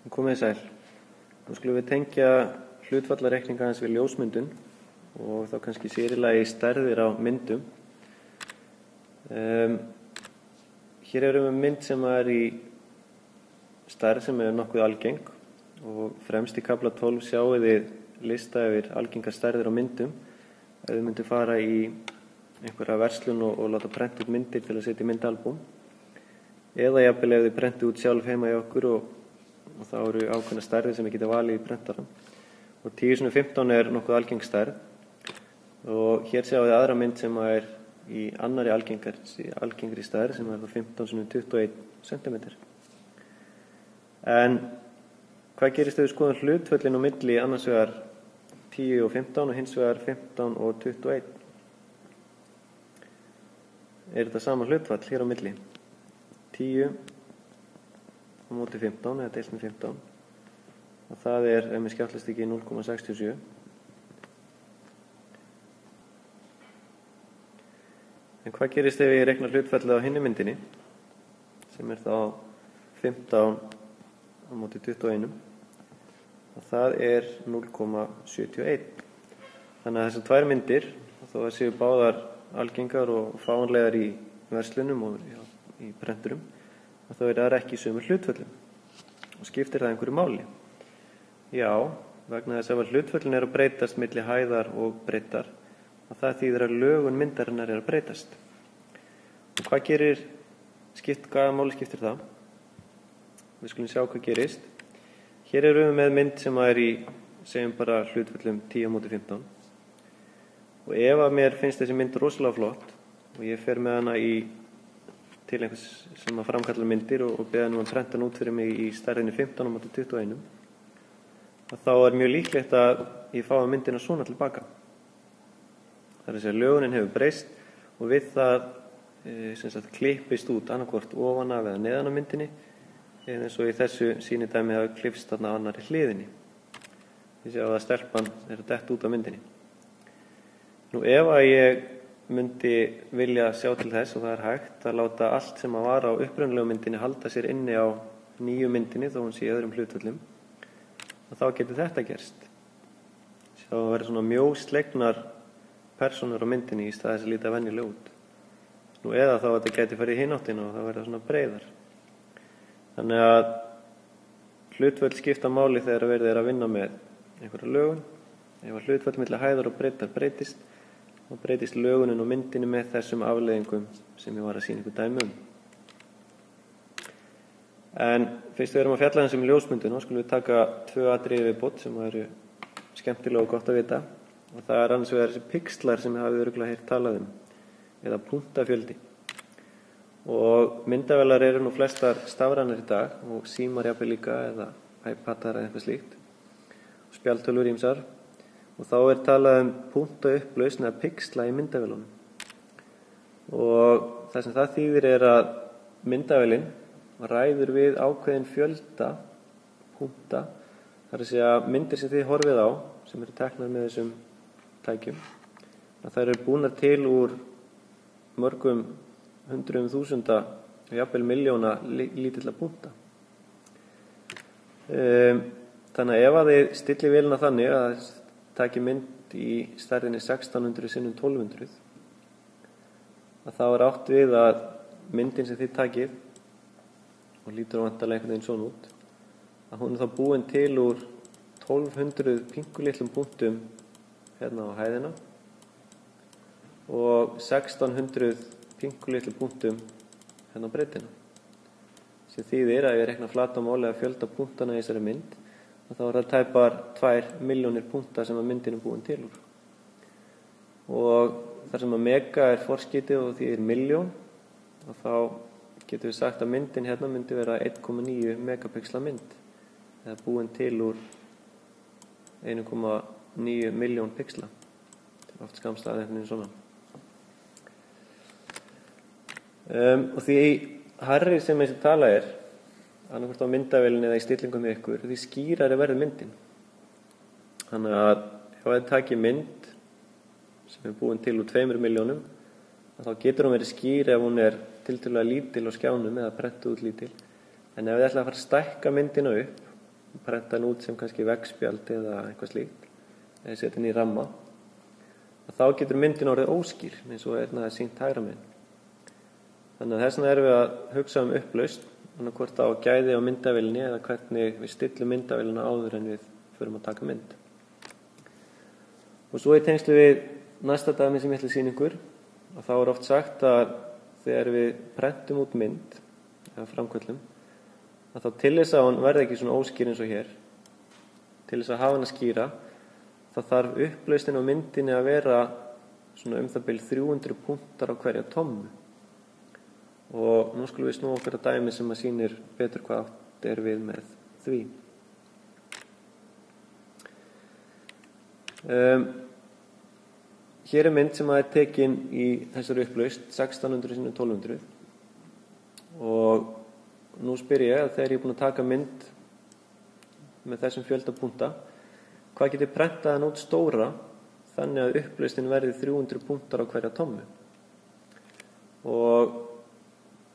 Komið sæl. Nú skulum við tengja hlutfallareikninga aðeins við ljósmyndun og þá kannski sér í lagi stærðir á myndum. Hér erum við mynd sem er í stærð sem er nokkuð algeng og fremst í kafla 12 sjáið þið lista yfir algengar stærðir á myndum. Ef þið myndu fara í einhverja verslun og láta prenta út myndir til að setja í myndalbúm eða jafnvel ef þið prentu út sjálf heima í okkur og þá eru ákveðna stærðir sem við geta valið í prentaran. Og 10x15 er nokkuð algeng stærð og hér sjáum við aðra mynd sem er í annari algengri stærð sem er 15x21 cm. En hvað gerist ef við skoðum hlutföllin á milli annars vegar 10 og 15 og hins vegar 15 og 21? Er þetta sama hlutfall hér á milli? 10 á móti 15 eða deilt með 15 og það er, ef við skjáttlast ekki, 0,67. En hvað gerist ef ég reikna hlutfallið á hinni myndinni sem er þá 15 á móti 21 og það er 0,71. Þannig að þessar tvær myndir, þó að séu báðar algengar og fáanlegar í verslunum og í prenturum, þá er það ekki í sömu hlutföllum. Og skiptir það einhverju máli? Já, vegna þess að hlutföllin eru að breytast milli hæðar og breiddar og það þýðir að lögun myndarinnar er að breytast. Og hvað gerir, hvaða máli skiptir það? Við skulum sjá hvað gerist. Hér erum við með mynd sem er í, segjum bara hlutföllum 10/15. Og ef að mér finnst þessi mynd rosalega flott og ég fer með hana til einhvers sem að framkalla myndir og beða hann að prenta hann út fyrir mig í stærðinni 15/21, þá er mjög líklegt að ég fái myndina svona tilbaka. Það er að segja að lögunin hefur breyst og við það klippist út annarkvort ofan af eða neðan á myndinni eða eins og í þessu sýnidæmi hafi klippst þarna á annarri hliðinni. Ég sé að stelpan er að detta út á myndinni. Nú ef að ég myndi vilja sjá til þess og það er hægt að láta allt sem að var á upprunalegu myndinni halda sér inni á nýju myndinni þó hún sé í öðrum hlutföllum og þá getur þetta gerst. Sjá að vera svona mjóslegnar persónur á myndinni í stað þess að líta venjulega út. Nú eða þá að þetta geti farið í hináttina og það verða svona breiðar. Þannig að hlutföll skipta máli þegar verið er að vinna með einhverja lögun. Ef að hlutföll milli hæðar og breiddar breytist, þá breytist lögunin og myndinni með þessum afleiðingum sem ég var að sýna ykkur dæmi um. En fyrst við erum að fjalla um ljósmyndun, þá skulum við taka tvö atriði viðbót sem eru skemmtilega og gott að vita. Og það er annars vegar þessi pixlar sem hafið örugglega heyrt talað um, eða punktafjöldi. Og myndavélar eru nú flestar stafrænar í dag og símar jafnvel líka eða iPadar eða eitthvað slíkt. Og spjaldtölvur ýmsar. Og þá er talað punktaupplausn eða pixla í myndavélunum. Og það sem það þýðir er að myndavélin ræður við ákveðin fjölda punkta. Það er að segja myndir sem þið horfið á, sem eru teknar með þessum tækjum, að þær eru búnar til úr mörgum hundruðum þúsunda og jafnvel milljóna lítilla punkta. Þannig að ef að þið stilli vélina þannig að taki mynd í stærðinni 1600x1200 að þá er átt við að myndin sem þið takið og lítur á vantarlega einhvern veginn svona út að hún er þá búin til úr 1200 pinkulitlum punktum hérna á hæðina og 1600 pinkulitlum punktum hérna á breiddina sem þýðir að ég reikna flata máli að fjölda punktana í þessari mynd og þá er það tæpar 2 milljónir punkta sem að myndin er búin til úr. Og þar sem að mega er forskeytið og því er milljón og þá getum við sagt að myndin hérna myndi vera 1,9 megapixla mynd eða búin til úr 1,9 milljón pixla. Það er oft skammstað einhvern veginn svona. Og því hærri sem þessi tala er annarkvort á myndavélinni eða í stillingum með ykkur, því skýrari verður myndin. Þannig að ef þið takið mynd sem er búin til úr 2 milljónum, þá getur hún verið skýr ef hún er tiltölulega lítil á skjánum eða prentuð út lítil. En ef þið ætla að fara að stækka myndina upp prenta hann út sem kannski veggspjald eða eitthvað slíkt, eða setja hann í ramma, þá getur myndin orðið óskýr, eins og það sýnt hægra megin. Þannig að þess vegna erum við að hugsa upplausn, hvort á gæði á myndavélinni eða hvernig við stillum myndavélina áður en við förum að taka mynd. Og svo í tengslu við næsta dæmi sem ég ætla að sýna ykkur, og þá oft sagt að þegar við prentum út mynd eða framköllum, að þá til þess að hann verði ekki svona óskýr eins og hér, til þess að hafa hann að skýra, þá þarf upplausnin á myndinni að vera svona það bil 300 punktar á hverja tommu. Og nú skulum við snúa okkur að dæmi sem að sýnir betur hvað átt er við með því. Hér er mynd sem að tekin í þessari upplausn 1600x1200 og nú spyr ég að þegar ég er búin að taka mynd með þessum fjölda punkta, hvað getur prentað hann út stóra þannig að upplausnin verði 300 punktar á hverja tommu. Og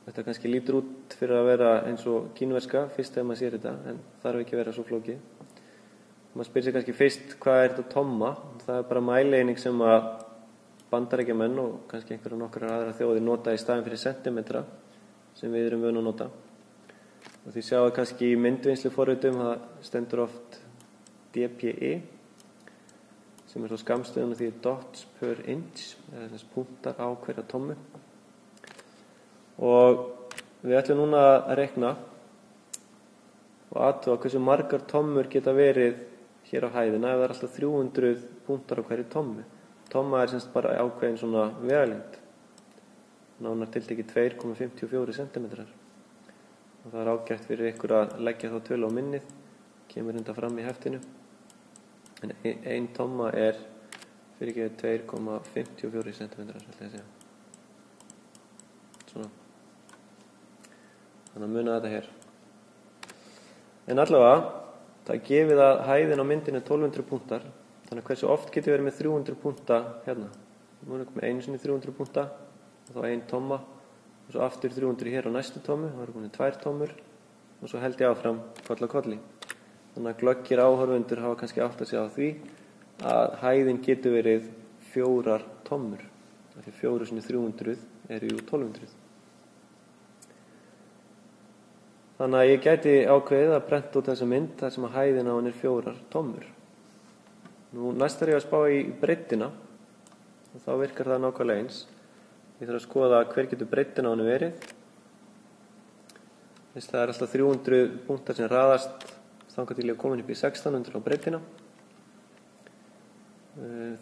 þetta kannski lítur út fyrir að vera eins og kínverska fyrst þegar maður sér þetta, en þarf ekki að vera svo flókið. Maður spyr sér kannski fyrst hvað er þetta tomma. Það er bara mæleining sem að Bandaríkjamenn og kannski einhverjar nokkrar aðrar þjóðir nota í staðinn fyrir sentimetra sem við erum vön að nota. Og því sjáum við kannski í myndvinnsluforritum það stendur oft DPI sem er svo skammstöðun og því dots per inch eða þess punktar á hverja tommu. Og við ætlum núna að reikna og athuga hversu margar tommur geta verið hér á hæðina ef það er alltaf 300 punktar á hverju tommu. Tomma er semst bara ákveðin svona vegalengd, nánar tiltekið 2,54 cm. Og það er ágætt fyrir ykkur að leggja þá tölu á minnið, kemur þetta fram í heftinu. En ein tomma er fyrir ekki 2,54 cm, ætla ég að segja. Svona. Þannig að muna þetta hér. En allavega, það gefið að hæðin á myndinu 1200 punktar, þannig að hversu oft getur verið með 300 punkta hérna. Nú erum við með einu sinni 300 punkta, og þá ein tomma, og svo aftur 300 hér á næstu tommu, þá erum við 2 tommur, og svo held ég áfram koll á kolli. Þannig að glöggir áhorfendur hafa kannski átt að segja á því að hæðin getur verið 4 tommur. Því 4 sinni 300 eru jú 1200. Þannig að ég gæti ákveðið að prenta út þessa mynd þar sem að hæðin á hann er 4 tommur. Nú næst er ég að spá í breiddina og þá virkar það nákvæmlega eins. Ég þarf að skoða hver getur breiddina á hann verið. Það er alltaf 300 punktar sem raðast þangað til ég komin upp í 1600 á breiddina.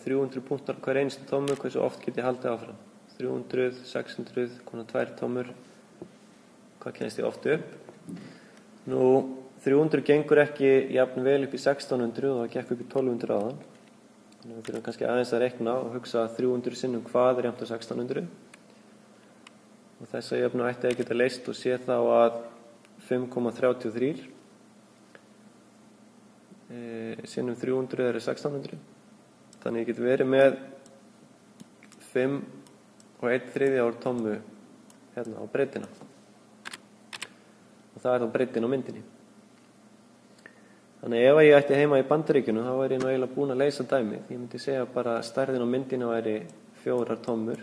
300 punktar hver einstu tommu, hversu oft get ég haldið áfram? 300, 600, konar 2 tommur. Hvað kennst ég oft upp? Nú, 300 gengur ekki jafn vel upp í 1600 og það gekk upp í 1200 áðan. Þannig að við þurfum kannski aðeins að reikna og hugsa 300 sinnum hvað er jafnt á 1600. Og þessa jöfnu ætti að geta leyst og sé þá að 5,33 sinnum 300 eru 1600. Þannig að ég get verið með 5 og 1/3 ár tommu hérna á breiddina. Og það er þá breiddin á myndinni. Þannig ef ég ætti heima í Bandaríkjunum þá væri ég nú eiginlega búin að leysa dæmið. Ég myndi segja bara að stærðin á myndinu væri 4 tommur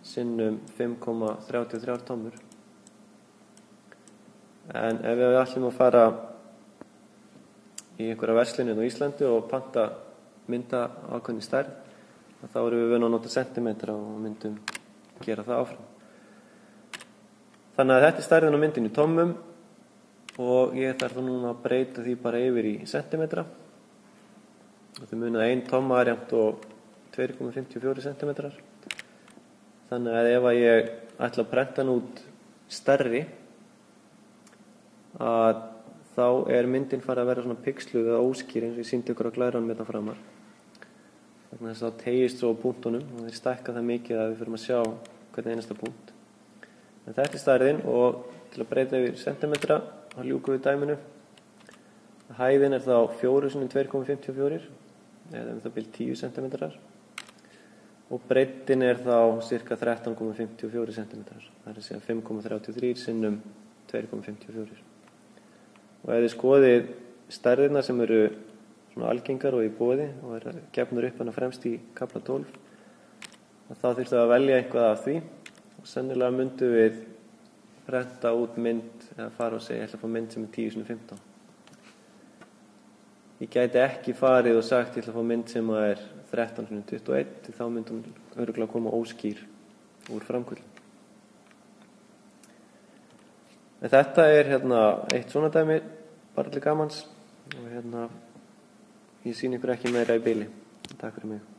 sinnum 5,33 tommur. En ef við ætlum að fara í einhverja verslun á Íslandi og panta mynda ákveðinni stærð, þá erum við vön að nota sentimetra og myndum gera það áfram. Þannig að þetta er stærðin á myndinu í tommum og ég þarf þá núna að breyta því bara yfir í sentimetra. Og þau muna að 1 tomma er jafnt og 2,54 cm. Þannig að ef ég ætla að prenta hann út stærri, að þá er myndin farið að vera svona pixluð eða óskýr eins og ég sýndi ykkur á glæranum hérna framar. Þannig að það tegist svo á punktunum og þeir stækka það mikið að við fyrir að sjá hvernig einasta punkt. En þetta er stærðin og til að breyta yfir sentimetra þá ljúkum við dæminu. Hæðin er þá 4 sinnum 2,54 eða það bil 10 cm og breiddin er þá cirka 13,54 cm. Það er að segja 5,33 sinnum 2,54. Og ef þið skoðið stærðirnar sem eru svona algengar og í boði og eru gefnur upp hana fremst í kafla 12. Þá þurftum við að velja eitthvað af því og sennilega myndum við prenta út mynd eða fara og segja ég ætla að fá mynd sem er 10x15. Ég gæti ekki farið og sagt ég ætla að fá mynd sem er 13x21 því þá myndi hún örugglega koma óskýr úr framkvöldum. En þetta er eitt svona dæmi bara til gamans og ég sýni ykkur ekki meira í bili. Takk fyrir mig.